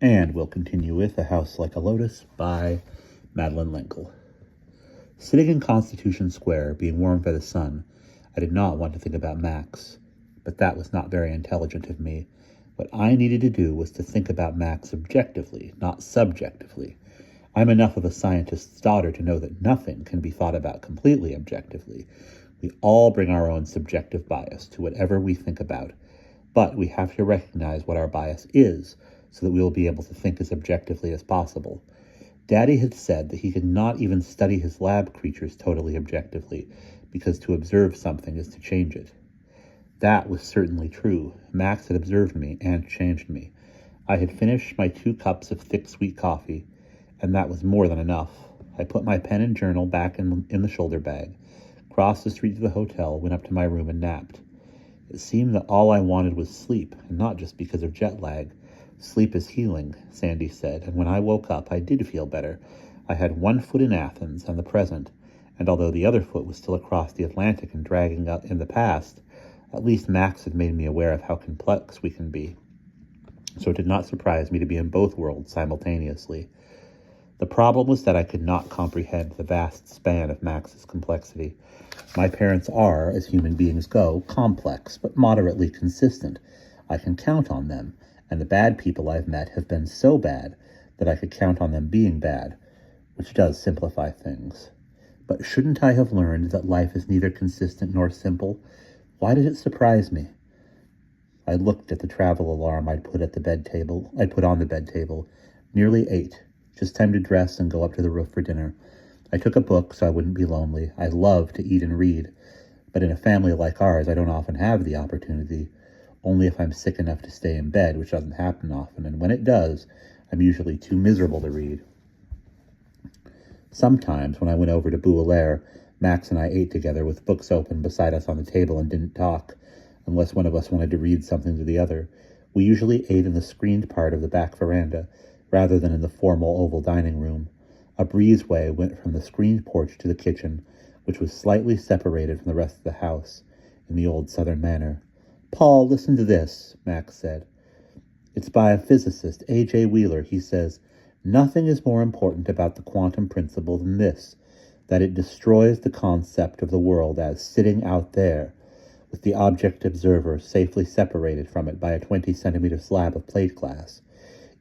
And we'll continue with A House Like a Lotus by Madeleine L'Engle. Sitting in Constitution Square, being warmed by the sun, I did not want to think about Max, but that was not very intelligent of me. What I needed to do was to think about Max objectively, not subjectively. I'm enough of a scientist's daughter to know that nothing can be thought about completely objectively. We all bring our own subjective bias to whatever we think about, but we have to recognize what our bias is so that we will be able to think as objectively as possible. Daddy had said that he could not even study his lab creatures totally objectively, because to observe something is to change it. That was certainly true. Max had observed me and changed me. I had finished my 2 cups of thick, sweet coffee, and that was more than enough. I put my pen and journal back in the shoulder bag, crossed the street to the hotel, went up to my room and napped. It seemed that all I wanted was sleep, and not just because of jet lag. Sleep is healing, Sandy said, and when I woke up, I did feel better. I had 1 foot in Athens and the present, and although the other foot was still across the Atlantic and dragging out in the past, at least Max had made me aware of how complex we can be. So it did not surprise me to be in both worlds simultaneously. The problem was that I could not comprehend the vast span of Max's complexity. My parents are, as human beings go, complex, but moderately consistent. I can count on them, and the bad people I've met have been so bad that I could count on them being bad, which does simplify things. But shouldn't I have learned that life is neither consistent nor simple? Why did it surprise me? I looked at the travel alarm I'd put on the bed table. Nearly 8. Just time to dress and go up to the roof for dinner. I took a book so I wouldn't be lonely. I love to eat and read, but in a family like ours, I don't often have the opportunity, only if I'm sick enough to stay in bed, which doesn't happen often, and when it does, I'm usually too miserable to read. Sometimes, when I went over to Boulaire, Max and I ate together with books open beside us on the table and didn't talk, unless one of us wanted to read something to the other. We usually ate in the screened part of the back veranda, rather than in the formal oval dining room. A breezeway went from the screened porch to the kitchen, which was slightly separated from the rest of the house, in the old Southern manner. "Paul, listen to this," Max said. "It's by a physicist, A.J. Wheeler. He says, 'Nothing is more important about the quantum principle than this, that it destroys the concept of the world as sitting out there, with the object observer safely separated from it by a 20-centimeter slab of plate glass.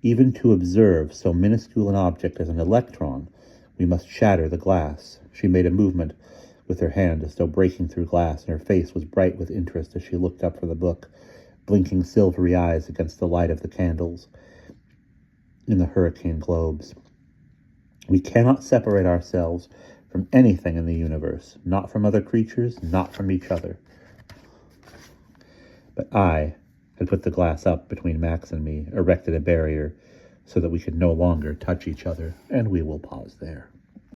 Even to observe so minuscule an object as an electron, we must shatter the glass.'" She made a movement with her hand as though breaking through glass, and her face was bright with interest as she looked up from the book, blinking silvery eyes against the light of the candles in the hurricane globes. "We cannot separate ourselves from anything in the universe, not from other creatures, not from each other." But I had put the glass up between Max and me, erected a barrier so that we could no longer touch each other, and we will pause there.